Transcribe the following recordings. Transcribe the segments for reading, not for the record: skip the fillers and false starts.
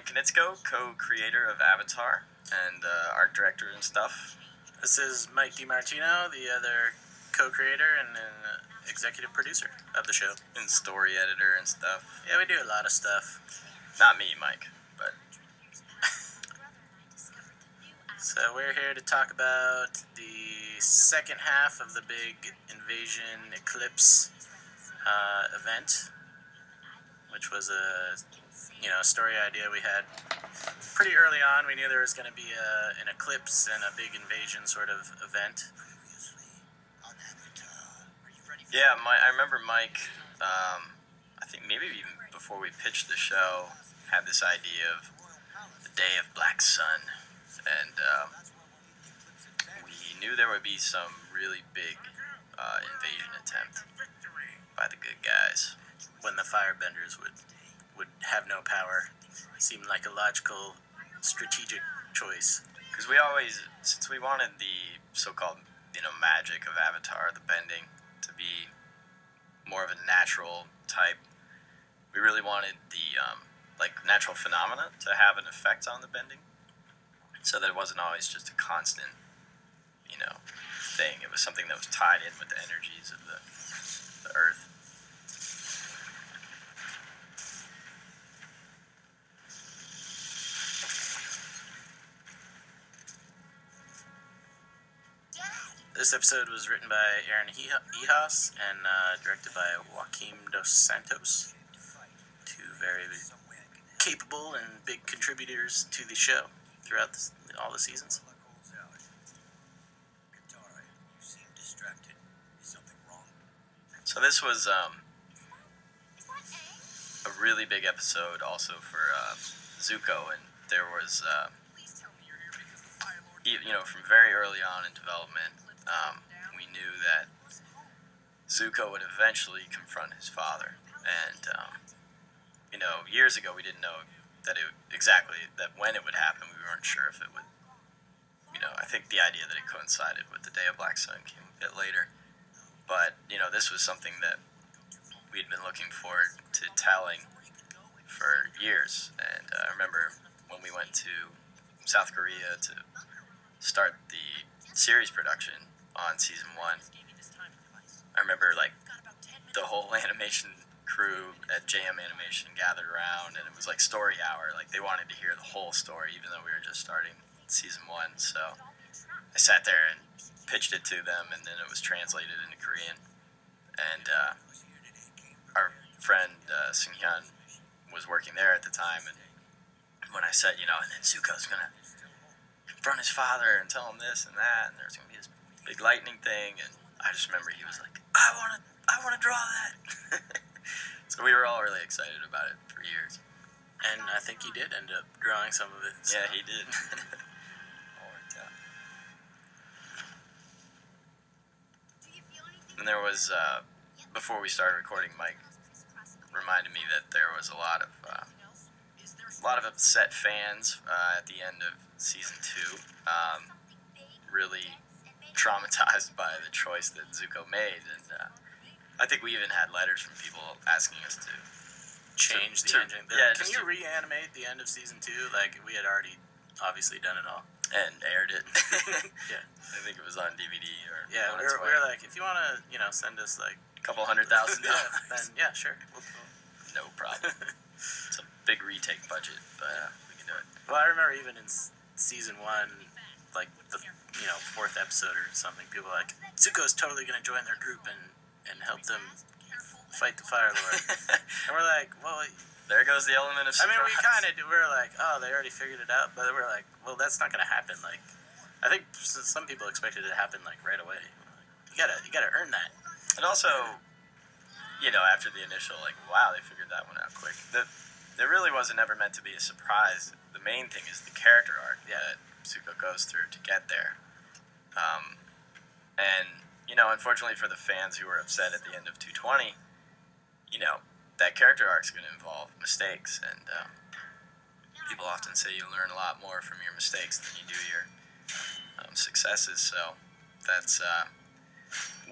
Konietzko, co-creator of Avatar and art director and stuff. This is Mike DiMartino, the other co-creator and executive producer of the show. And story editor and stuff. Yeah, we do a lot of stuff. Not me, Mike, but... So we're here to talk about the second half of the big Invasion Eclipse event, which was a story idea we had pretty early on. We knew there was going to be an eclipse and a big invasion sort of event. Yeah, I remember Mike, I think maybe even before we pitched the show, had this idea of the Day of Black Sun, and we knew there would be some really big invasion attempt by the good guys. When the Firebenders would have no power. Seemed like a logical, strategic choice. Because we always, since we wanted the so-called, magic of Avatar, the bending, to be more of a natural type, we really wanted the, natural phenomena to have an effect on the bending, so that it wasn't always just a constant, thing. It was something that was tied in with the energies of the Earth. This episode was written by Aaron Ehaus and directed by Joaquim dos Santos, two very capable and big contributors to the show throughout all the seasons. So this was a really big episode also for Zuko, and there was, from very early on in development, we knew that Zuko would eventually confront his father, and years ago we didn't know that when it would happen. We weren't sure if it would. I think the idea that it coincided with the Day of Black Sun came a bit later, but this was something that we'd been looking forward to telling for years. And I remember when we went to South Korea to start the series production on season 1, I remember the whole animation crew at JM Animation gathered around, and it was like story hour. They wanted to hear the whole story, even though we were just starting season 1. So I sat there and pitched it to them, and then it was translated into Korean. And our friend Seung-hyun was working there at the time, and when I said, and then Zuko's gonna confront his father and tell him this and that, and there's gonna be this big lightning thing, and I just remember he was like, I wanna draw that. So we were all really excited about it for years. And I think he did end up drawing some of it. So. Yeah, he did. All worked out. And there was, before we started recording, Mike reminded me that there was a lot of upset fans at the end of season 2, really traumatized by the choice that Zuko made, and I think we even had letters from people asking us to change the ending. Can you reanimate the end of season 2? We had already obviously done it all. And aired it. Yeah. I think it was on DVD or... Yeah, we were like, if you want to, send us a couple $100,000. Then yeah, sure. No problem. It's a big retake budget, but we can do it. Well, I remember even in season 1, the 4th episode or something, people were like, Zuko's totally going to join their group and help them fight the Fire Lord. And we're like, well... There goes the element of surprise. I mean, we were like, oh, they already figured it out, but we're like, well, that's not going to happen. I think some people expected it to happen, right away. You gotta earn that. And also, after the initial, wow, they figured that one out quick. There really wasn't ever meant to be a surprise. The main thing is the character arc that Zuko goes through to get there. And, unfortunately for the fans who were upset at the end of 220, that character arc's going to involve mistakes, and people often say you learn a lot more from your mistakes than you do your successes, so that's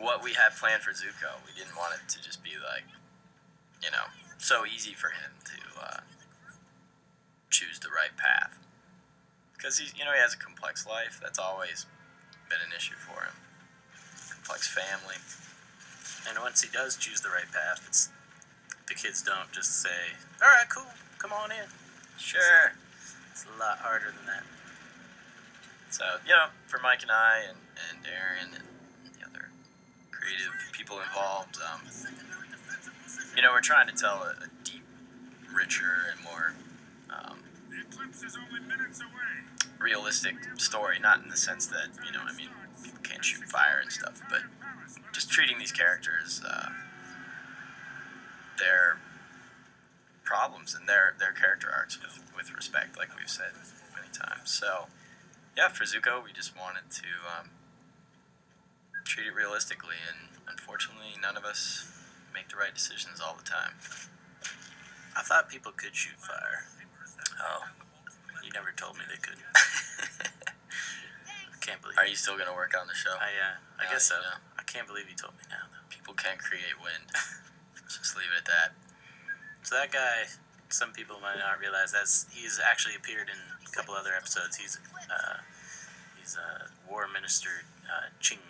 what we had planned for Zuko. We didn't want it to just be so easy for him to choose the right path. Because he has a complex life. That's always been an issue for him. Complex family. And once he does choose the right path, the kids don't just say, "All right, cool, come on in." Sure. It's a lot harder than that. So, for Mike and I and Aaron and the other creative people involved, we're trying to tell a deep, richer, and more The Eclipse is only minutes away. realistic story. Not in the sense that, people can't shoot fire and stuff, but just treating these characters, their problems and their character arcs with respect, like we've said many times. So, yeah, for Zuko, we just wanted to treat it realistically, and unfortunately, none of us make the right decisions all the time. I thought people could shoot fire. Oh. You never told me they could. I can't believe. Are you still going to work on the show? I guess so. I can't believe you told me now, though. People can't create wind. Just leave it at that. So that guy, some people might not realize that he's actually appeared in a couple other episodes. He's War Minister Ching.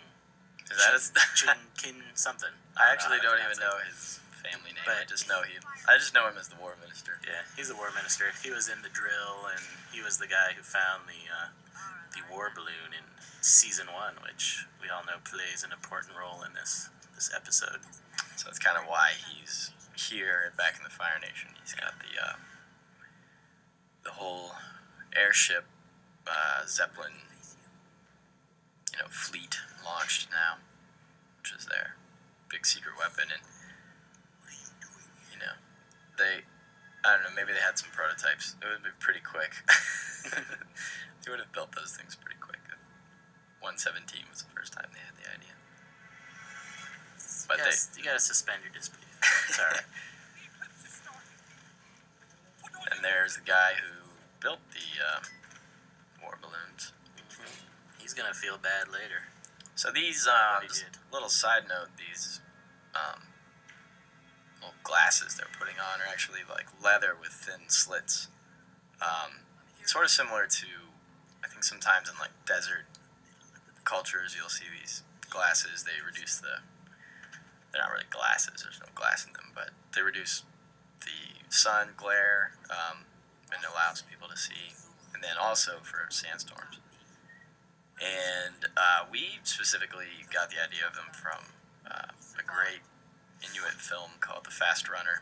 Is that his? Ching Kin something. I actually don't even know his family name. But I just know him as the War Minister. Yeah, he's the War Minister. He was in the drill, and he was the guy who found the war balloon in season 1, which we all know plays an important role in this episode. So that's kind of why he's here back in the Fire Nation. He's got the whole airship Zeppelin fleet launched now, which is their big secret weapon. And I don't know, maybe they had some prototypes. It would be pretty quick. They would have built those things pretty quick. 117 was the first time they had the idea. But you gotta suspend your disbelief. It's alright. And there's the guy who built the war balloons. Mm-hmm. He's gonna feel bad later. So these, little side note, these little glasses they're putting on are actually like leather with thin slits. Sort of similar to, I think sometimes in like desert cultures you'll see these glasses. They're not really glasses, there's no glass in them, but they reduce the sun glare and allows people to see, and then also for sandstorms. And we specifically got the idea of them from a great Inuit film called The Fast Runner.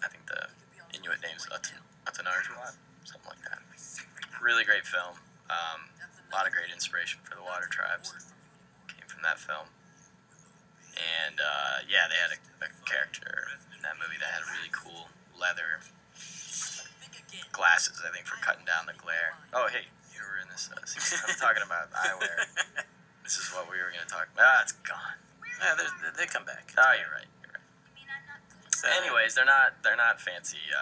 I think the Inuit name's Atanarjuat, something like that. Really great film. A lot of great inspiration for the water tribes came from that film. And they had a character in that movie that had really cool leather glasses, I think, for cutting down the glare. Oh, hey, you were in this season. I'm talking about eyewear. This is what we were going to talk about. It's gone. Yeah, they come back. Oh, you're right. So, anyways, they're not fancy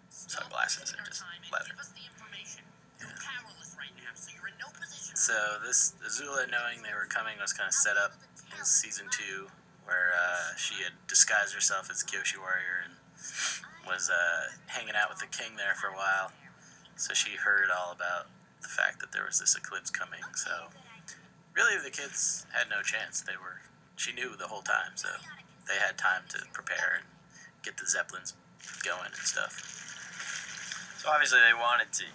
sunglasses. They're just leather. So this Azula, knowing they were coming, was kind of set up in season 2, where she had disguised herself as a Kyoshi warrior and was hanging out with the king there for a while. So she heard all about the fact that there was this eclipse coming. So really, the kids had no chance. She knew the whole time, so they had time to prepare and get the Zeppelins going and stuff. So obviously they wanted to,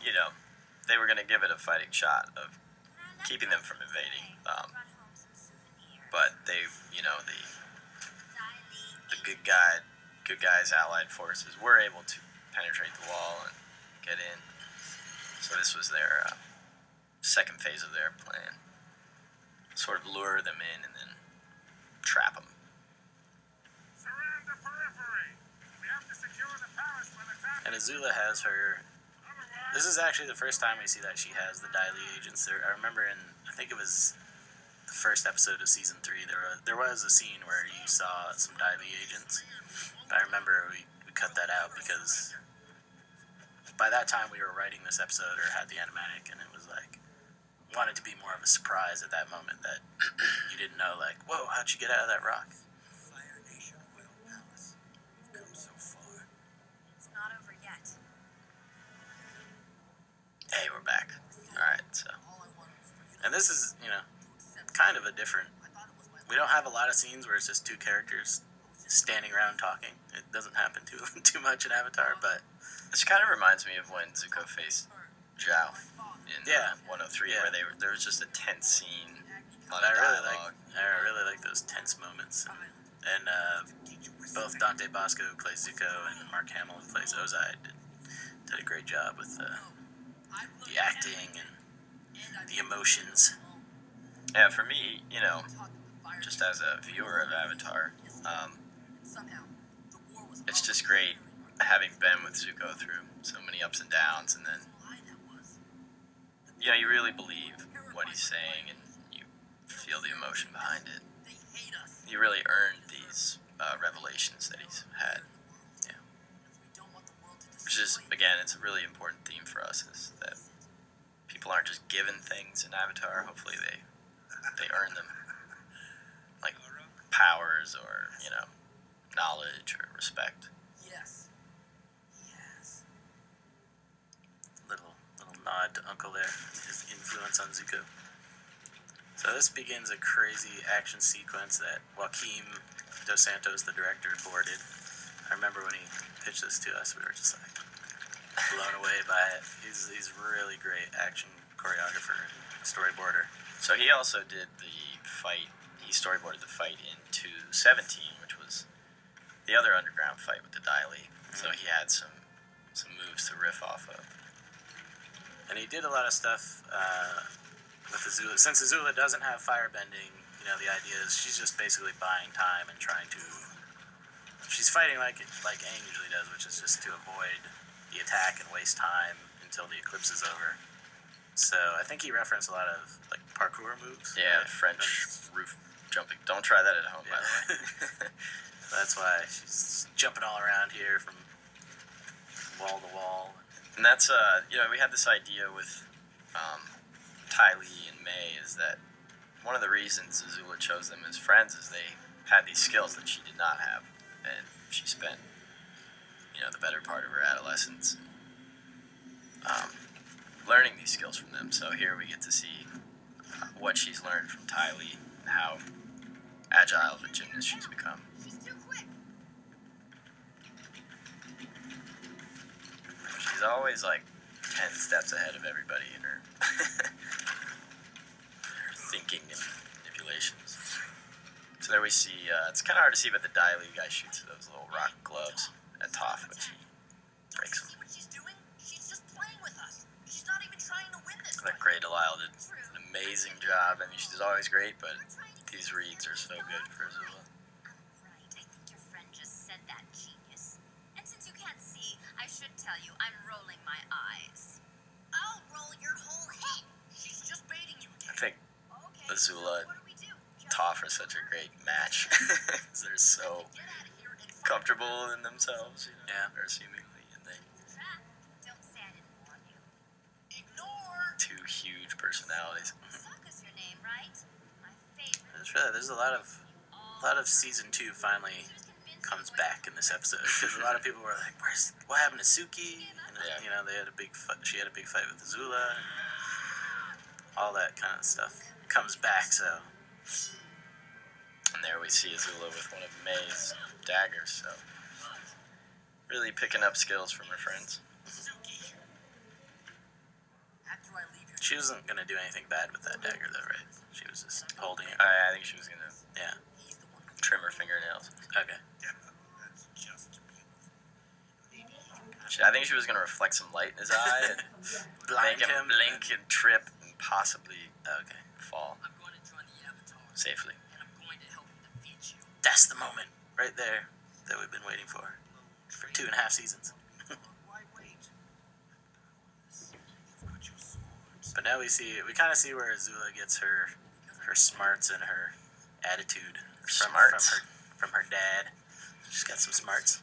they were going to give it a fighting shot of keeping them from invading. But they, the good guys, allied forces, were able to penetrate the wall and get in. So this was their second phase of their plan. Sort of lure them in and then trap them. Surround the periphery. We have to secure the palace by the time. And Azula has her. This is actually the first time we see that she has the Dai Li agents. I remember I think it was the first episode of season 3. There was a scene where you saw some Dai Li agents. But I remember we cut that out because by that time we were writing this episode or had the animatic, and it was like wanted to be more of a surprise at that moment that you didn't know, like, whoa, how'd you get out of that rock? Fire Nation Royal Palace. We've come so far. It's not over yet. And this is, kind of a different. We don't have a lot of scenes where it's just two characters standing around talking. It doesn't happen too much in Avatar, but This kind of reminds me of when Zuko faced Zhao in 103, where there was just a tense scene. I really like those tense moments. And both Dante Bosco, who plays Zuko, and Mark Hamill, who plays Ozai, did a great job with the acting and the emotions. Yeah, for me, just as a viewer of Avatar, it's just great having been with Zuko through so many ups and downs, and then you really believe what he's saying, and you feel the emotion behind it. He really earned these revelations that he's had. Yeah. Which is, again, it's a really important theme for us, is that people aren't just given things in Avatar. Hopefully they earn them. Like powers or, knowledge or respect. Yes. Little nod to Uncle there, his influence on Zuko. So this begins a crazy action sequence that Joaquim Dos Santos, the director, boarded. I remember when he pitched this to us, we were just like blown away by it. He's really great action choreographer and storyboarder. So he also did the fight. He storyboarded the fight in 217, which was the other underground fight with the Daily. So he had some moves to riff off of. And he did a lot of stuff with Azula. Since Azula doesn't have firebending, the idea is she's just basically buying time and trying to. She's fighting like Aang usually does, which is just to avoid the attack and waste time until the eclipse is over. So I think he referenced a lot of parkour moves. Yeah, French roof jumping. Don't try that at home, by the way. That's why she's jumping all around here from wall to wall. And that's we had this idea with Ty Lee and May, is that one of the reasons Azula chose them as friends is they had these skills that she did not have, and she spent the better part of her adolescence learning these skills from them. So here we get to see what she's learned from Ty Lee and how agile of a gymnast she's become. She's too quick. She's always 10 steps ahead of everybody in her, her thinking and manipulations. So there we see, it's kind of hard to see, but the Daily guy shoots those little rock gloves at Toph, but she breaks them. What she's doing? She's just playing with us. She's not even trying to win this That fight. Grey Delisle did an amazing job. I mean, she's always great, but these reads are so good for Azula. Right, I think your friend just said that, genius. And since you can't see, I should tell you I'm rolling my eyes. I'll roll your whole head. She's just baiting you I again. think Okay. Azula What do we do? Toph are such a great match. They're so Get out of here and fight. comfortable in themselves, Yeah. or seemingly, and they Trap. Don't say I didn't warn you. Ignore. two huge personalities. Sokka's your name, right? My favorite. There's a lot of season 2 finally comes back in this episode, because a lot of people were like, what happened to Suki? And they had a big fight. She had a big fight with Azula, and all that kind of stuff comes back. So And there we see Azula with one of May's daggers, so really picking up skills from her friends. Suki. After I leave you. she wasn't gonna do anything bad with that dagger, though, right? She was just holding it. I think she was gonna Yeah. He's the one. trim her fingernails. Okay. That's just beautiful. Maybe he can I think she was gonna reflect some light in his eye and Blind make him him. blink and trip and possibly Okay. fall I'm going to join the Avatar. safely. And I'm going to help defeat you. That's the moment right there that we've been waiting for 2.5 seasons. Why wait? You've got your swords. But now we kind of see where Azula gets her smarts and her attitude Smarts? from her dad. She's got some smarts,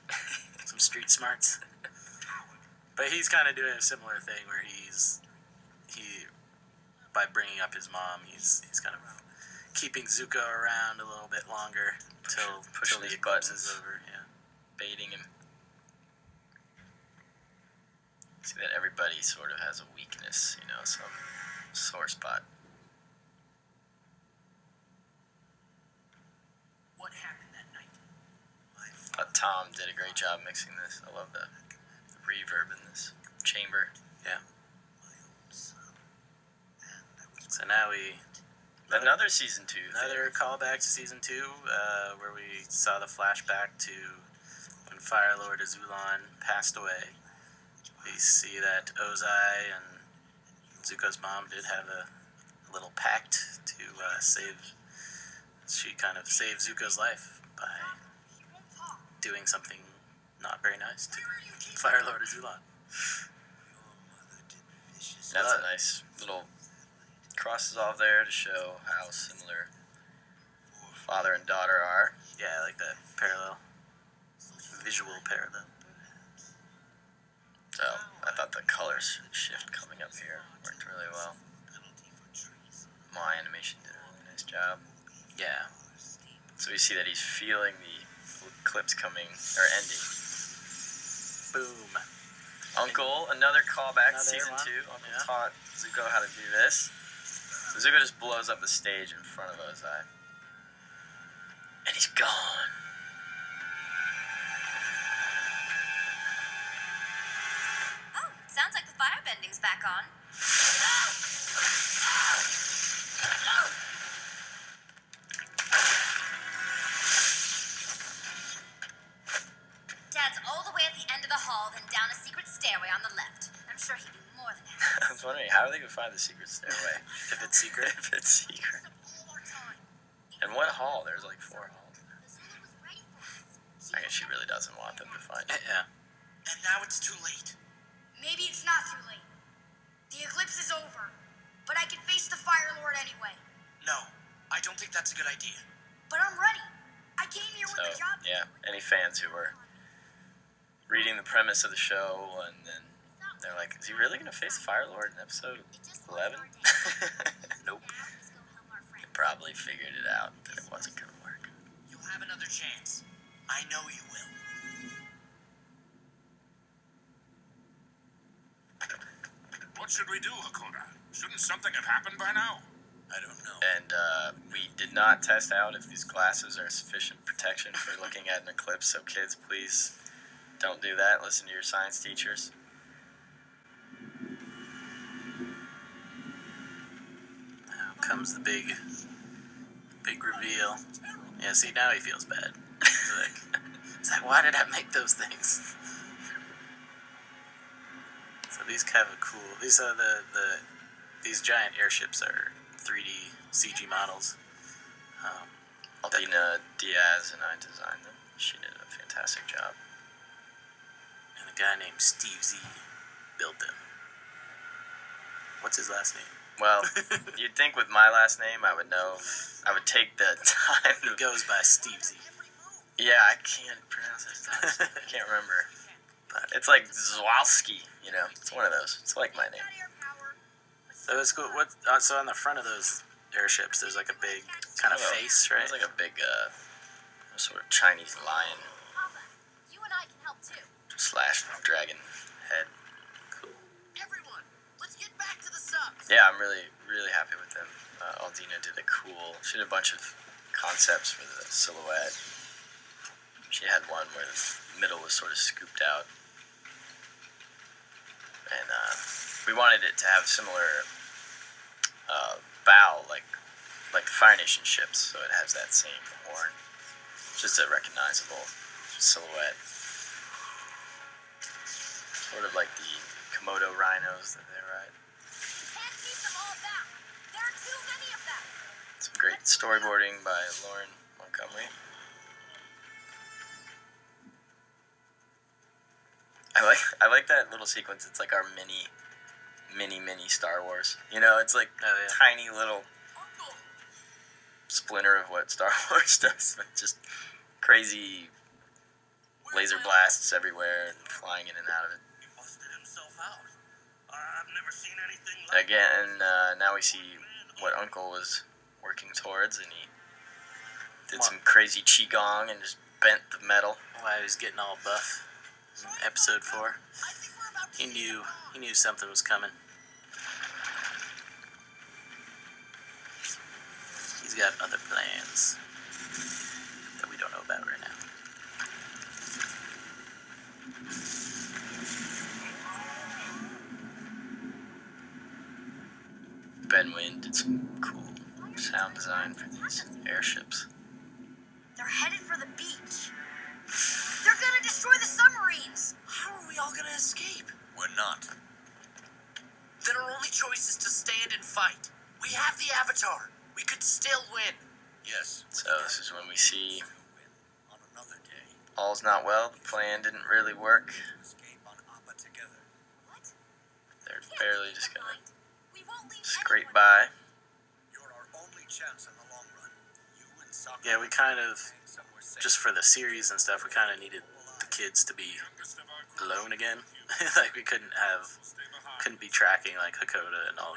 some street smarts. But he's kind of doing a similar thing where by bringing up his mom, he's kind of keeping Zuko around a little bit longer till Pushing the his eclipse buttons. is over. Yeah. Baiting him. See that everybody sort of has a weakness, some sore spot. Tom did a great job mixing this. I love the reverb in this chamber. Yeah. So now Another season 2. another callback to season 2, where we saw the flashback to when Fire Lord Azulon passed away. We see that Ozai and Zuko's mom did have a little pact to save. She kind of saved Zuko's life by doing something not very nice to Fire Lord Azulon. That's a nice little crosses off there to show how similar father and daughter are. Yeah, I like that parallel. Visual parallel. So I thought the colors shift coming up here worked really well. My animation did a really nice job. Yeah. So we see that he's feeling the eclipse coming, or ending. Boom. Uncle, another callback to Another season one? 2. Uncle Yeah. taught Zuko how to do this. So Zuko just blows up the stage in front of Ozai. And he's gone. Oh, sounds like the firebending's back on. Dad's all the way at the end of the hall, then down a secret stairway on the left. I'm sure he'd be more than happy. I was wondering, how are they going to find the secret stairway? If it's secret. If it's secret. And what hall? There's like 4 halls. I guess she really doesn't want them to find it. Yeah. And now it's too late. Maybe it's not too late. The eclipse is over, but I can face the Fire Lord anyway. No, I don't think that's a good idea. But I'm ready. I came here with So, a job. yeah, any fans who were reading the premise of the show and then they're like, is he really going to face the Fire Lord in episode 11? Nope. They probably figured it out that it wasn't going to work. You'll have another chance. I know you will. What should we do, Hakoda? Shouldn't something have happened by now? I don't know. And we did not test out if these glasses are sufficient protection for looking at an eclipse, so kids, please don't do that. Listen to your science teachers. Now comes the big reveal. Yeah, see, now he feels bad. He's like, why did I make those things? So these have a cool. These are these giant airships are 3D CG models. Aldina Diaz and I designed them. She did a fantastic job. And a guy named Steve Z built them. What's his last name? Well, you'd think with my last name I would know. I would take the time He to... goes by Steve Z. Yeah, I can't pronounce it. I can't remember. But it's like Zwalski, you know. It's one of those. It's like my name. So it's cool. So on the front of those airships, there's like a big kind of face, right? It's like a big, sort of Chinese lion Papa, you and I can help too. / dragon head. Cool. Everyone, let's get back to the subs. Yeah, I'm really, really happy with them. Aldina did a cool... She did a bunch of concepts for the silhouette. She had one where the middle was sort of scooped out. And we wanted it to have similar bow, like the Fire Nation ships, so it has that same horn. Just a recognizable silhouette. Sort of like the Komodo rhinos that they ride. Can't keep them all back. There are too many of them. Some great storyboarding by Lauren Montgomery. I like that little sequence. It's like our mini Star Wars. You know, it's like a tiny little splinter of what Star Wars does. Like just crazy laser blasts everywhere and flying in and out of it. He busted himself out. I've never seen anything like Again, now we see what Uncle was working towards, and he did some crazy qigong and just bent the metal. Why he was getting all buff in episode 4. He knew something was coming. He's got other plans that we don't know about right now. Nickelodeon did some cool sound design for these airships. They're headed for the beach. They're gonna destroy the submarines. How are we all gonna escape? We're not. Then our only choice is to stand and fight. We have the Avatar. We could still win. Yes. So this is when we see On another day. all's not well. The plan didn't really work. Escape on Appa together. What? They're barely just gonna We won't leave scrape anyone. by. You're our only chance in the long run. You and Sakura. Yeah, we kind of, somewhere safe. just for the series and stuff, we kind of needed the kids to be alone again. Like we couldn't be tracking like Hakoda and all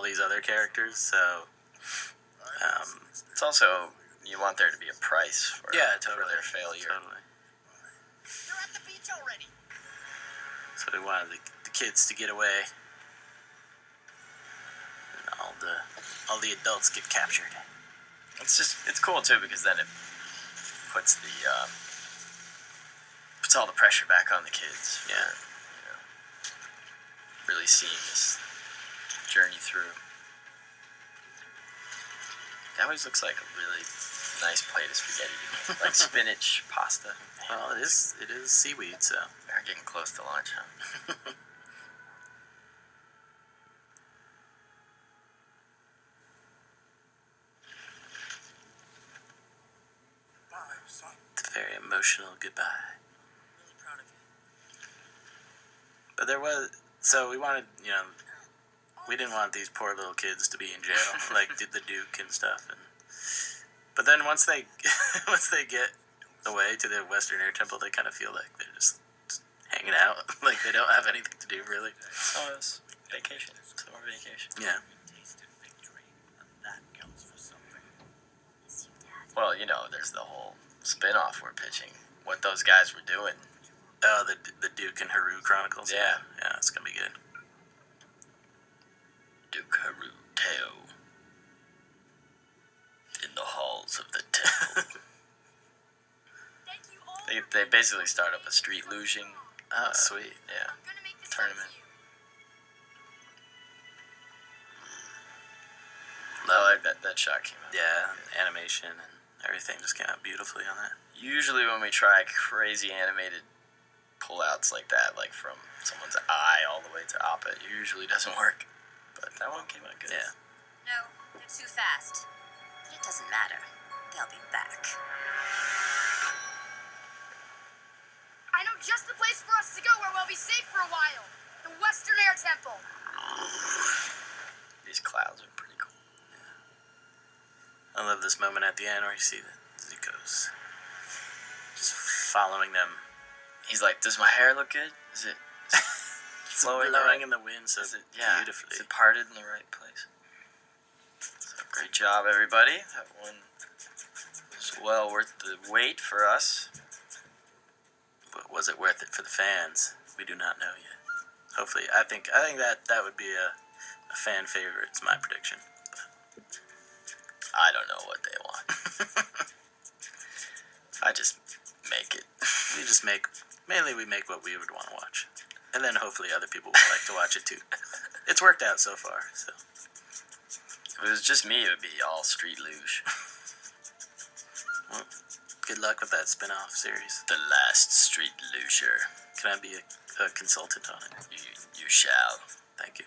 these other characters. So It's also, you want there to be a price for, yeah, for totally, their failure. totally. You're at the beach already. So we wanted the kids to get away, and all the adults get captured. It's cool too because then it puts all the pressure back on the kids. For, Yeah. Really seeing this journey through. It always looks like a really nice plate of spaghetti to me. Like spinach pasta. Well, it is seaweed, so We're getting close to lunch, huh? Bye, son. it's a very emotional goodbye. Really proud of you. But so we wanted, we didn't want these poor little kids to be in jail, like did the Duke and stuff. But then once they get away to the Western Air Temple, they kind of feel like they're just hanging out, like they don't have anything to do really. Oh, it's vacation. Summer vacation. Yeah. Tasted victory, and that counts for something. Miss you, Dad. Well, there's the whole spin-off we're pitching. What those guys were doing. Oh, the Duke and Haru Chronicles. Yeah. Yeah, it's gonna be good. Duke Haru Teo. In the halls of the temple. Thank you all. They basically start up a street luging. Oh, sweet. Yeah. I'm gonna make this Tournament. up to you. I like that shot came out. Yeah, animation and everything just came out beautifully on that. Usually when we try crazy animated pullouts like that, like from someone's eye all the way to Appa, it usually doesn't work. But that one came out good. Yeah. No, they're too fast. But it doesn't matter. They'll be back. I know just the place for us to go where we'll be safe for a while. The Western Air Temple. These clouds are pretty cool. I love this moment at the end where you see the Zuko's just following them. He's like, does my hair look good? Is it flowing blowing right? in the wind so Yeah, beautifully. is it parted in the right place? So great job, everybody. That one was well worth the wait for us. But was it worth it for the fans? We do not know yet. Hopefully, I think that would be a fan favorite. It's my prediction. I don't know what they want. I just make it. We make what we would want to watch. And then hopefully other people would like to watch it too. It's worked out so far, so. If it was just me, it would be all street luge. Well, good luck with that spin-off series. The last street luger. Can I be a consultant on it? You shall. Thank you.